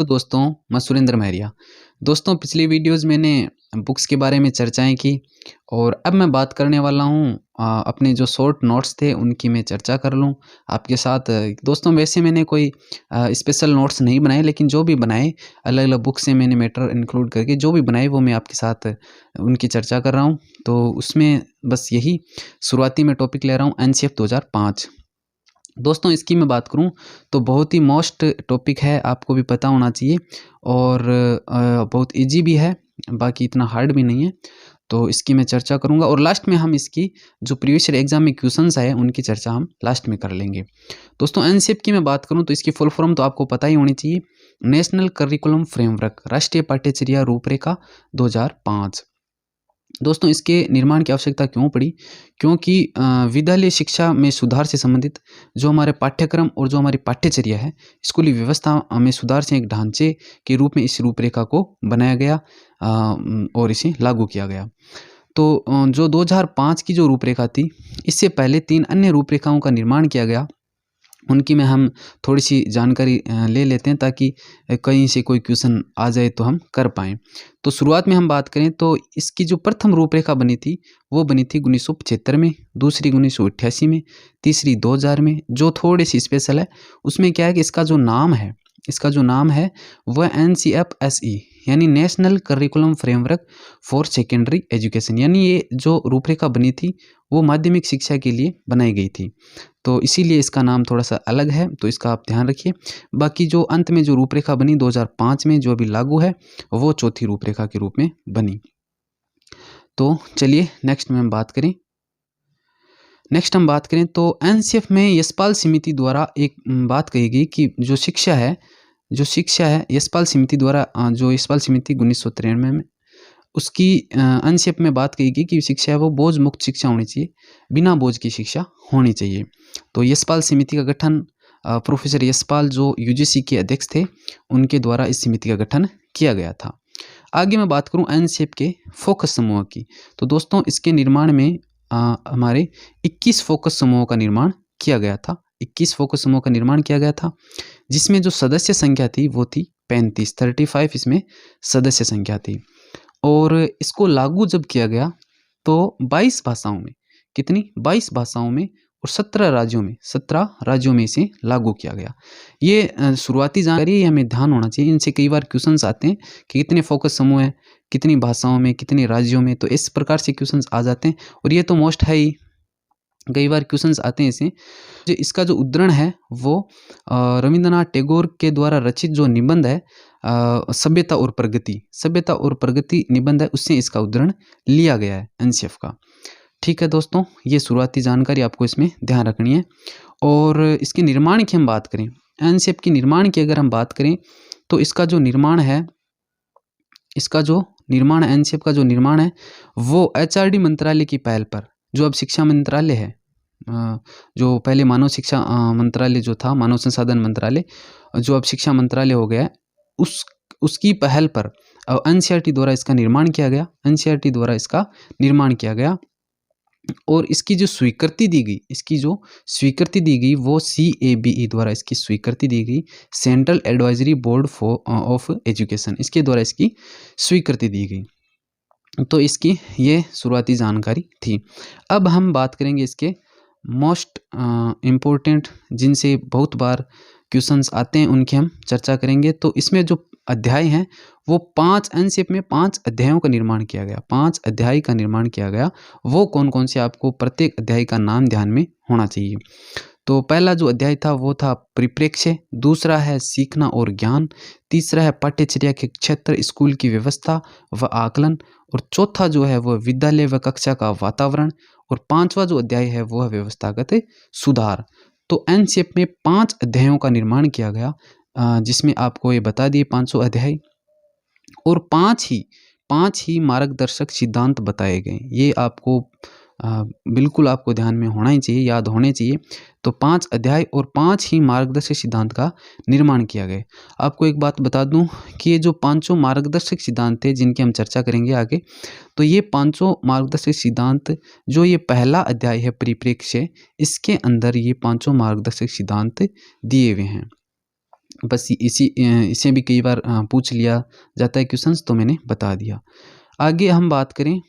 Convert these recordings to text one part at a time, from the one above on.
तो दोस्तों, मैं सुरेंद्र महरिया। दोस्तों, पिछली वीडियोज़ मैंने बुक्स के बारे में चर्चाएँ की और अब मैं बात करने वाला हूँ अपने जो शॉर्ट नोट्स थे उनकी मैं चर्चा कर लूँ आपके साथ। दोस्तों, वैसे मैंने कोई स्पेशल नोट्स नहीं बनाए, लेकिन जो भी बनाए अलग-अलग बुक से मैंने मैटर इंक्लूड करके जो भी बनाए वो मैं आपके साथ उनकी चर्चा कर रहा हूँ। तो उसमें बस यही शुरुआती में टॉपिक ले रहा हूँ एनसीएफ 2005। दोस्तों, इसकी मैं बात करूं तो बहुत ही मोस्ट टॉपिक है, आपको भी पता होना चाहिए और बहुत इजी भी है, बाकी इतना हार्ड भी नहीं है। तो इसकी मैं चर्चा करूंगा और लास्ट में हम इसकी जो प्रीवियस ईयर एग्जाम में क्वेश्चंस आए उनकी चर्चा हम लास्ट में कर लेंगे। दोस्तों, एनसीएफ की मैं बात करूं तो इसकी फुल फॉर्म तो आपको पता ही होनी चाहिए, नेशनल करिकुलम फ्रेमवर्क, राष्ट्रीय पाठ्यचर्या रूपरेखा 2005। दोस्तों, इसके निर्माण की आवश्यकता क्यों पड़ी? क्योंकि विद्यालय शिक्षा में सुधार से संबंधित जो हमारे पाठ्यक्रम और जो हमारी पाठ्यचर्या है, स्कूली व्यवस्था में सुधार से एक ढांचे के रूप में इस रूपरेखा को बनाया गया और इसे लागू किया गया। तो जो 2005 की जो रूपरेखा थी, इससे पहले 3 अन्य रूपरेखाओं का निर्माण किया गया। उनकी में हम थोड़ी-सी जानकारी ले लेते हैं ताकि कहीं से कोई क्वेश्चन आ जाए तो हम कर पाएँ। तो शुरुआत में हम बात करें तो इसकी जो प्रथम रूपरेखा बनी थी, वो बनी थी 1975 में, दूसरी 1988 में, तीसरी 2000 में। जो थोड़ी-सी स्पेशल है, उसमें क्या है कि इसका जो नाम है वह एनसीएफएसई यानी national curriculum framework for secondary education, यानी ये जो रूपरेखा बनी थी, वो माध्यमिक शिक्षा के लिए बनाई गई थी। तो इसीलिए इसका नाम थोड़ा-सा अलग है, तो इसका आप ध्यान रखिए। बाकी जो अंत में जो रूपरेखा बनी 2005 में, जो अभी लागू है, वो चौथी रूपरेखा के रूप में बनी। तो चलिए नेक्स्ट हम बात करें तो एनसीएफ में यशपाल समिति द्वारा एक बात कही गई कि जो शिक्षा है यशपाल समिति द्वारा जो यशपाल समिति 1993 में उसकी एनसीएफ में बात कही गई कि शिक्षा है वो बोझ मुक्त शिक्षा होनी चाहिए, बिना बोझ की शिक्षा होनी चाहिए। तो यशपाल समिति का गठन प्रोफेसर यशपाल जो यूजीसी के अध्यक्ष थे, उनके द्वारा इस समिति का गठन किया गया था। आगे मैं बात करूं एनसीएफ के फोकस समूह की, तो दोस्तों इसके निर्माण में हमारे 21 फोकस समूहों का निर्माण किया गया था। 21 फोकस समूह का निर्माण किया गया था, जिसमें जो सदस्य संख्या थी वो थी 35 इसमें सदस्य संख्या थी। और इसको लागू जब किया गया तो 22 भाषाओं में, कितनी 22 भाषाओं में और 17 राज्यों में इसे लागू किया गया। ये शुरुआती जानकारी हमें ध्यान होना चाहिए, इनसे कई बार क्वेश्चंस आते हैं कि कितने फोकस समूह हैं, कितनी भाषाओं में, कितने राज्यों में, तो इस प्रकार से क्वेश्चंस आ जाते हैं और ये तो मोस्ट है ही, कई बार क्वेश्चंस आते हैं इसे। जो इसका जो उद्धरण है वो रविंद्रनाथ टैगोर के द्वारा रचित जो निबंध है सभ्यता और प्रगति निबंध है, उससे इसका उद्धरण लिया गया है एनसीएफ का। ठीक है दोस्तों, ये शुरुआती जानकारी आपको इसमें ध्यान रखनी है। और इसके निर्माण की हम बात करें, एनसीएफ की निर्माण की अगर हम बात करें तो इसका जो निर्माण है एनसीएफ का जो निर्माण है वो एचआरडी मंत्रालय की पहल पर, जो अब शिक्षा मंत्रालय है, जो पहले मानव शिक्षा मंत्रालय जो था, मानव संसाधन मंत्रालय, जो अब शिक्षा मंत्रालय हो गया है, उसकी पहल पर एनसीईआरटी द्वारा इसका निर्माण किया गया और इसकी जो स्वीकृति दी गई वो CABE द्वारा इसकी स्वीकृति दी गई, central advisory board of education, इसके द्वारा इसकी स्वीकृति दी गई। तो इसकी ये शुरुआती जानकारी थी। अब हम बात करेंगे इसके मोस्ट इम्पोर्टेंट, जिनसे बहुत बार क्वेश्चंस आते हैं, उनकी हम चर्चा करेंगे। तो इसमें जो अध्याय हैं वो 5 एनसीएफ में 5 अध्यायों का निर्माण किया गया, 5 अध्याय का निर्माण किया गया। वो कौन कौन से, आपको प्रत्येक अध्याय का नाम ध्यान में होना चाहिए। तो पहला जो अध्याय था वो था परिप्रेक्ष्य, दूसरा है सीखना और ज्ञान, तीसरा है पाठ्यचर्या के क्षेत्र, स्कूल की व्यवस्था व आकलन, और चौथा जो है वो विद्यालय व कक्षा का वातावरण, और 5वां जो अध्याय है वो है व्यवस्थागत सुधार। तो एनसीएफ में 5 अध्यायों का निर्माण किया गया, जिसमें आपको ये बता दिए 500 अध्याय और 5 ही मार्गदर्शक सिद्धांत बताए गए। ये आपको बिल्कुल आपको ध्यान में होना ही चाहिए, याद होने चाहिए। तो 5 अध्याय और 5 ही मार्गदर्शक सिद्धांत का निर्माण किया गया। आपको एक बात बता दूं कि ये जो 5 मार्गदर्शक सिद्धांत थे जिनकी हम चर्चा करेंगे आगे, तो ये 5 मार्गदर्शक सिद्धांत, जो ये पहला अध्याय है परिप्रेक्ष्य, इसके अंदर ये 5 मार्गदर्शक सिद्धांत दिए हुए हैं। बस इसे भी कई बार पूछ लिया जाता है क्वेश्चंस, तो मैंने बता दिया। आगे हम बात करें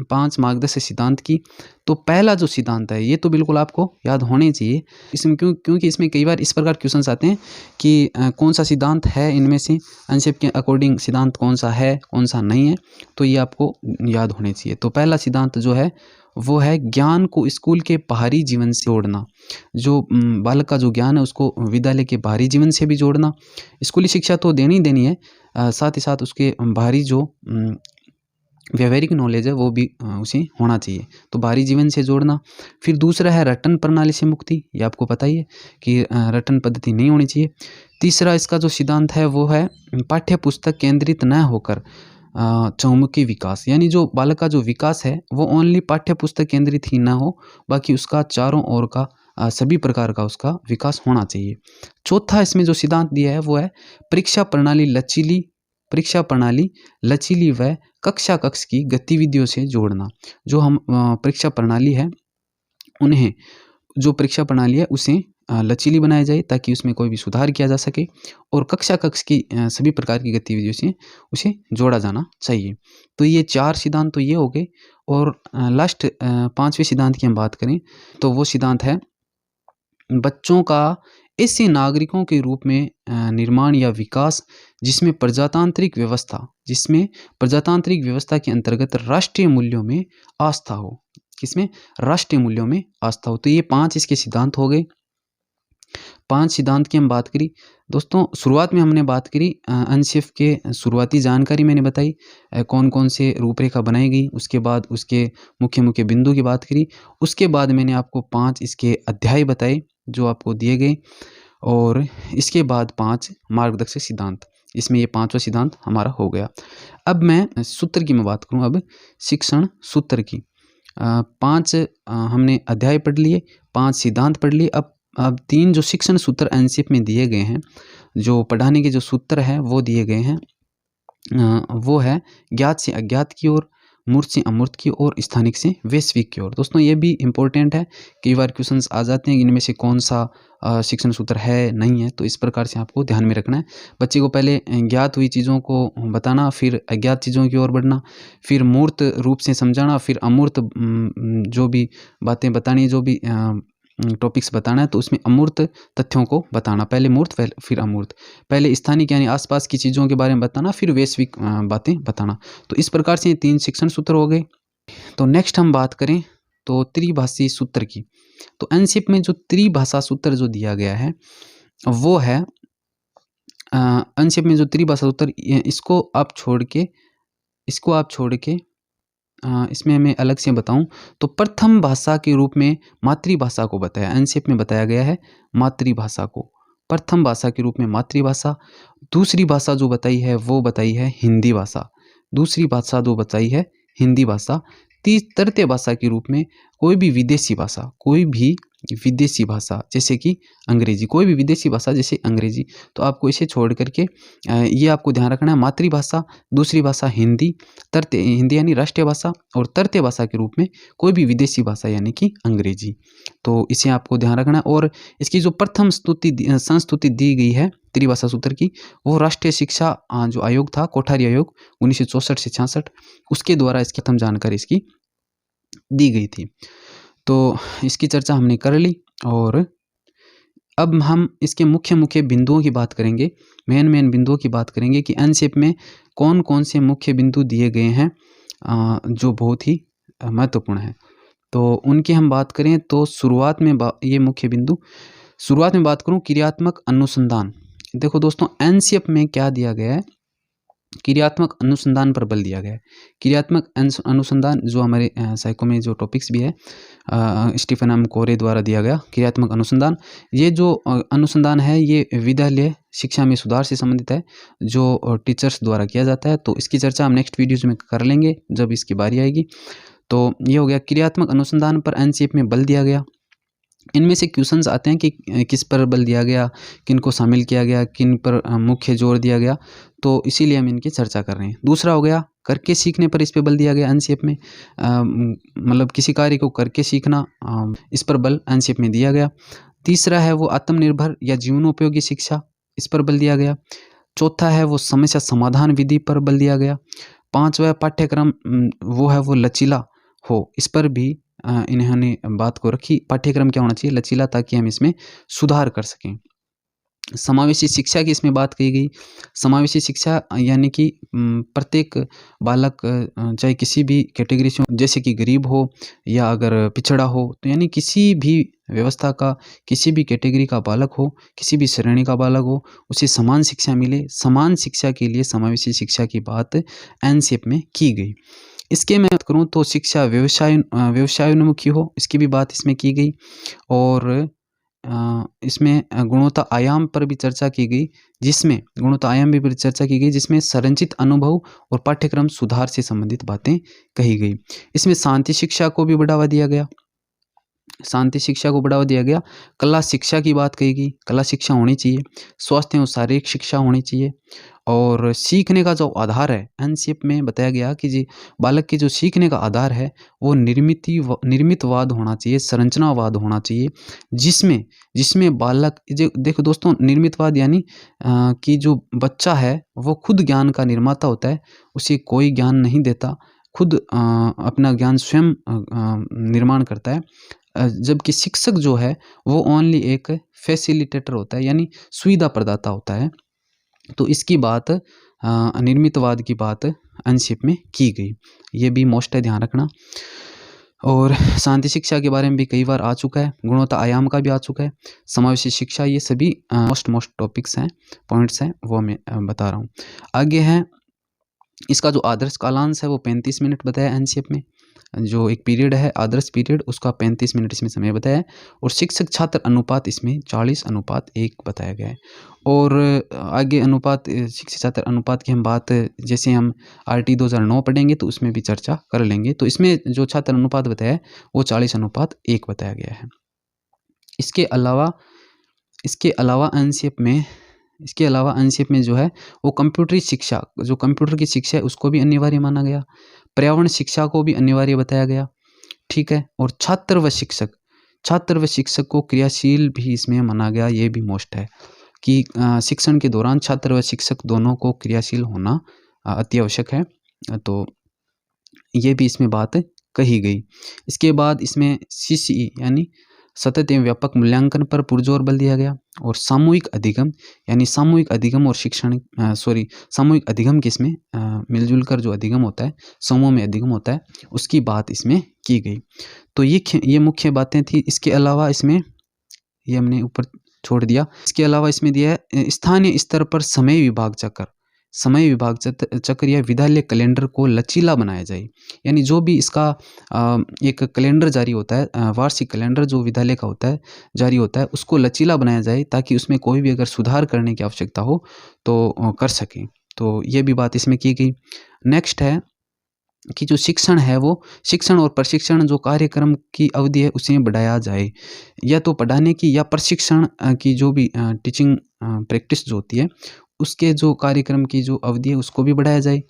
5 मार्गदर्शक सिद्धांत की। तो पहला जो सिद्धांत है ये तो बिल्कुल आपको याद होने चाहिए। इसमें क्योंकि इसमें कई बार इस प्रकार क्वेश्चंस आते हैं कि कौन सा सिद्धांत है इनमें से, अनशिप के अकॉर्डिंग सिद्धांत कौन सा है कौन सा नहीं है, तो ये आपको याद होने चाहिए। तो पहला सिद्धांत जो है वो है ज्ञान को स्कूल के बाहरी जीवन से जोड़ना। जो बालक का जो ज्ञान है उसको विद्यालय के बाहरी जीवन से भी जोड़ना। स्कूली शिक्षा तो देनी ही देनी है, साथ ही साथ उसके बाहरी जो व्यावहारिक नॉलेज है वो भी उसे होना चाहिए, तो बाहरी जीवन से जोड़ना। फिर दूसरा है रटन प्रणाली से मुक्ति, ये आपको पता ही है कि रटन पद्धति नहीं होनी चाहिए। तीसरा इसका जो सिद्धांत है वो है पाठ्य पुस्तक केंद्रित न होकर चहुमुखी विकास, यानी जो बालक का जो विकास है वो ओनली पाठ्य पुस्तक केंद्रित ही ना हो, बाकी उसका चारों ओर का सभी प्रकार का उसका विकास होना चाहिए। चौथा इसमें जो सिद्धांत दिया है वो है परीक्षा प्रणाली लचीली व कक्षा कक्ष की गतिविधियों से जोड़ना। जो हम परीक्षा प्रणाली है उन्हें, जो परीक्षा प्रणाली है उसे लचीली बनाया जाए ताकि उसमें कोई भी सुधार किया जा सके, और कक्षा कक्ष की सभी प्रकार की गतिविधियों से उसे जोड़ा जाना चाहिए। तो ये 4 सिद्धांत तो ये हो गए। और लास्ट 5वें सिद्धांत की हम बात करें तो वो सिद्धांत है बच्चों का ऐसे नागरिकों के रूप में निर्माण या विकास जिसमें प्रजातांत्रिक व्यवस्था के अंतर्गत राष्ट्रीय मूल्यों में आस्था हो। किसमें? राष्ट्रीय मूल्यों में आस्था हो। तो ये 5 इसके सिद्धांत हो गए। 5 सिद्धांत की हम बात करी दोस्तों। शुरुआत में हमने बात करी अनशिफ के शुरुआती जानकारी मैंने बताई, कौन कौन से रूपरेखा बनाई गई, उसके बाद उसके मुख्य मुख्य बिंदु की बात करी, उसके बाद मैंने आपको 5 इसके अध्याय बताए जो आपको दिए गए, और इसके बाद 5 मार्गदर्शक सिद्धांत। इसमें ये 5वां सिद्धांत हमारा हो गया। अब मैं सूत्र की मैं बात करूँ, अब शिक्षण सूत्र की 5 हमने अध्याय पढ़ लिए, 5 सिद्धांत पढ़ लिए। अब 3 जो शिक्षण सूत्र एनसीईआरटी में दिए गए हैं, जो पढ़ाने के जो सूत्र हैं वो दिए गए हैं, वो है ज्ञात से अज्ञात की ओर, मूर्त से अमूर्त की ओर, स्थानिक से वैश्विक की ओर। दोस्तों ये भी इम्पोर्टेंट है, कई बार क्वेश्चंस आ जाते हैं कि इनमें से कौन सा शिक्षण सूत्र है नहीं है, तो इस प्रकार से आपको ध्यान में रखना है। बच्चे को पहले ज्ञात हुई चीज़ों को बताना, फिर अज्ञात चीज़ों की ओर बढ़ना, फिर मूर्त रूप से समझाना, फिर अमूर्त जो भी बातें बतानी, जो भी टॉपिक्स बताना है तो उसमें अमूर्त तथ्यों को बताना, पहले मूर्त फिर अमूर्त, पहले स्थानिक यानी आसपास की चीज़ों के बारे में बताना, फिर वैश्विक बातें बताना। तो इस प्रकार से 3 शिक्षण सूत्र हो गए। तो नेक्स्ट हम बात करें तो त्रिभाषी सूत्र की। तो एनसीईआरटी में जो त्रिभाषा सूत्र जो दिया गया है वो है एनसीईआरटी में जो त्रिभाषा सूत्र, इसको आप छोड़ के इसमें मैं अलग से बताऊं तो प्रथम भाषा के रूप में मातृभाषा को बताया, एनसीईआरटी में बताया गया है मातृभाषा को, प्रथम भाषा के रूप में मातृभाषा। दूसरी भाषा जो बताई है वो बताई है हिंदी भाषा, दूसरी भाषा जो बताई है हिंदी भाषा। तृतीय भाषा के रूप में कोई भी विदेशी भाषा जैसे कि अंग्रेजी, कोई भी विदेशी भाषा जैसे अंग्रेजी। तो आपको इसे छोड़ करके ये आपको ध्यान रखना है, मातृभाषा, दूसरी भाषा हिंदी, हिंदी यानी राष्ट्रीय भाषा, और तृतीय भाषा के रूप में कोई भी विदेशी भाषा यानी कि अंग्रेजी। तो इसे आपको ध्यान रखना है। और इसकी जो प्रथम संस्तुति दी गई है त्रिभाषा सूत्र की, वो राष्ट्रीय शिक्षा जो आयोग था, कोठारी आयोग 1964 से 66, उसके द्वारा इसकी प्रथम जानकारी इसकी दी गई थी। तो इसकी चर्चा हमने कर ली, और अब हम इसके मुख्य बिंदुओं की बात करेंगे, मेन बिंदुओं की बात करेंगे कि एनसीईआरटी में कौन कौन से मुख्य बिंदु दिए गए हैं जो बहुत ही महत्वपूर्ण है। तो उनकी हम बात करें तो शुरुआत में ये मुख्य बिंदु, शुरुआत में बात करूं क्रियात्मक अनुसंधान। देखो दोस्तों एनसीईआरटी में क्या दिया गया है, क्रियात्मक अनुसंधान पर बल दिया गया है। क्रियात्मक अनुसंधान जो हमारे साइको में जो टॉपिक्स भी है स्टीफन एम कोरे द्वारा दिया गया क्रियात्मक अनुसंधान। ये जो अनुसंधान है ये विद्यालय शिक्षा में सुधार से संबंधित है, जो टीचर्स द्वारा किया जाता है। तो इसकी चर्चा हम नेक्स्ट वीडियोज में कर लेंगे जब इसकी बारी आएगी। तो ये हो गया क्रियात्मक अनुसंधान पर एनसीईआरटी में बल दिया गया। इनमें से क्वेश्चंस आते हैं कि किस पर बल दिया गया, किन को शामिल किया गया, किन पर मुख्य जोर दिया गया, तो इसीलिए हम इनकी चर्चा कर रहे हैं। दूसरा हो गया करके सीखने पर इस पे बल दिया गया एनसीईआरटी में, मतलब किसी कार्य को करके सीखना, इस पर बल एनसीईआरटी में दिया गया। तीसरा है वो आत्मनिर्भर या जीवनोपयोगी शिक्षा, इस पर बल दिया गया। चौथा है वो समस्या समाधान विधि पर बल दिया गया। पांचवा पाठ्यक्रम वो है वो लचीला हो, इस पर भी इन्होंने बात को रखी। पाठ्यक्रम क्या होना चाहिए? लचीला, ताकि हम इसमें सुधार कर सकें। समावेशी शिक्षा की इसमें बात कही गई। समावेशी शिक्षा यानी कि प्रत्येक बालक चाहे किसी भी कैटेगरी से हो, जैसे कि गरीब हो या अगर पिछड़ा हो, तो यानी किसी भी व्यवस्था का, किसी भी कैटेगरी का बालक हो, किसी भी श्रेणी का बालक हो, उसे समान शिक्षा मिले। समान शिक्षा के लिए समावेशी शिक्षा की बात एनसीएफ में की गई। इसके मैं बात करूँ तो शिक्षा व्यवसायोन्मुखी हो, इसकी भी बात इसमें की गई। और इसमें गुणवत्ता आयाम पर भी चर्चा की गई, जिसमें गुणवत्ता आयाम भी चर्चा की गई, जिसमें संरचित अनुभव और पाठ्यक्रम सुधार से संबंधित बातें कही गई। इसमें शांति शिक्षा को भी बढ़ावा दिया गया। शांति शिक्षा को बढ़ावा दिया गया। कला शिक्षा की बात कही गई, कला शिक्षा होनी चाहिए। स्वास्थ्य एवं शारीरिक शिक्षा होनी चाहिए। और सीखने का जो आधार है, एनसीएफ में बताया गया कि जी बालक के जो सीखने का आधार है वो निर्मितवाद होना चाहिए, संरचनावाद होना चाहिए, जिसमें बालक देखो दोस्तों, निर्मितवाद यानी कि जो बच्चा है वो खुद ज्ञान का निर्माता होता है, उसे कोई ज्ञान नहीं देता, खुद अपना ज्ञान स्वयं निर्माण करता है। जबकि शिक्षक जो है वो ओनली एक फैसिलिटेटर होता है, यानी सुविधा प्रदाता होता है। तो इसकी बात निर्मितवाद की बात एनसीएफ में की गई, ये भी मोस्ट है, ध्यान रखना। और शांति शिक्षा के बारे में भी कई बार आ चुका है, गुणवत्ता आयाम का भी आ चुका है, समावेशी शिक्षा, ये सभी मोस्ट टॉपिक्स हैं, पॉइंट्स हैं, वो मैं बता रहा हूँ। आगे है इसका जो आदर्श कालांश है वो 35 मिनट बताया एनसीएफ में। जो एक पीरियड है आदर्श पीरियड, उसका 35 मिनट इसमें समय बताया है। और शिक्षक छात्र अनुपात इसमें 40:1 बताया गया है। और आगे अनुपात, शिक्षक छात्र अनुपात की हम बात, जैसे हम आरटी 2009 पढ़ेंगे तो उसमें भी चर्चा कर लेंगे। तो इसमें जो छात्र अनुपात बताया है वो 40:1 बताया गया है। इसके अलावा एनसीएफ में जो है वो कंप्यूटरी शिक्षा, जो कंप्यूटर की शिक्षा है उसको भी अनिवार्य माना गया। पर्यावरण शिक्षा को भी अनिवार्य बताया गया, ठीक है। और छात्र व शिक्षक को क्रियाशील भी इसमें माना गया। ये भी मोस्ट है कि शिक्षण के दौरान छात्र व शिक्षक दोनों को क्रियाशील होना अति आवश्यक है। तो ये भी इसमें बात कही गई। इसके बाद इसमें सीसीई यानी सतत एवं व्यापक मूल्यांकन पर पुरजोर बल दिया गया। और सामूहिक अधिगम और सामूहिक अधिगम किसमें मिलजुल कर जो अधिगम होता है, समूह में अधिगम होता है, उसकी बात इसमें की गई। तो ये मुख्य बातें थी। इसके अलावा इसमें, ये हमने ऊपर छोड़ दिया, इसके अलावा इसमें दिया है स्थानीय स्तर पर समय विभाग चक्र या विद्यालय कैलेंडर को लचीला बनाया जाए। यानी जो भी इसका एक कैलेंडर जारी होता है, वार्षिक कैलेंडर जो विद्यालय का होता है, जारी होता है, उसको लचीला बनाया जाए, ताकि उसमें कोई भी अगर सुधार करने की आवश्यकता हो तो कर सकें। तो ये भी बात इसमें की गई। नेक्स्ट है कि जो शिक्षण है वो शिक्षण और प्रशिक्षण जो कार्यक्रम की अवधि है उसे बढ़ाया जाए, या तो पढ़ाने की या प्रशिक्षण की जो भी टीचिंग प्रैक्टिस जो होती है उसके जो कार्यक्रम की जो अवधि है उसको भी बढ़ाया जाए।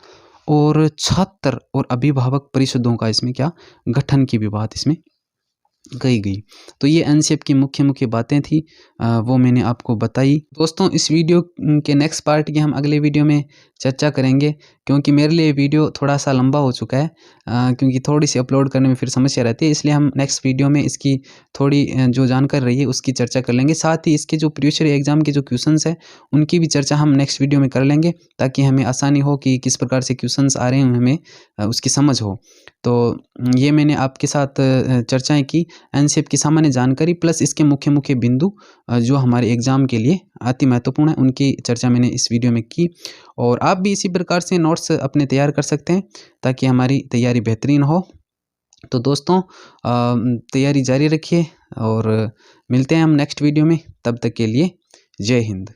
और छात्र और अभिभावक परिषदों का इसमें क्या गठन की भी बात इसमें कही गई। तो ये एनसीएफ की मुख्य बातें थी, वो मैंने आपको बताई। दोस्तों इस वीडियो के नेक्स्ट पार्ट की हम अगले वीडियो में चर्चा करेंगे, क्योंकि मेरे लिए वीडियो थोड़ा सा लंबा हो चुका है, क्योंकि थोड़ी सी अपलोड करने में फिर समस्या रहती है, इसलिए हम नेक्स्ट वीडियो में इसकी थोड़ी जो जानकारी रही है उसकी चर्चा कर लेंगे। साथ ही इसके जो प्रीवियस ईयर एग्जाम के जो क्वेश्चंस है उनकी भी चर्चा हम नेक्स्ट वीडियो में कर लेंगे, ताकि हमें आसानी हो कि किस प्रकार से क्वेश्चंस आ रहे हैं, हमें उसकी समझ हो। तो ये मैंने आपके साथ चर्चाएँ की एनसीएफ की सामान्य जानकारी प्लस इसके मुख्य बिंदु जो हमारे एग्ज़ाम के लिए अति महत्वपूर्ण है, उनकी चर्चा मैंने इस वीडियो में की। और आप भी इसी प्रकार से नोट्स अपने तैयार कर सकते हैं, ताकि हमारी तैयारी बेहतरीन हो। तो दोस्तों तैयारी जारी रखिए और मिलते हैं हम नेक्स्ट वीडियो में। तब तक के लिए जय हिंद।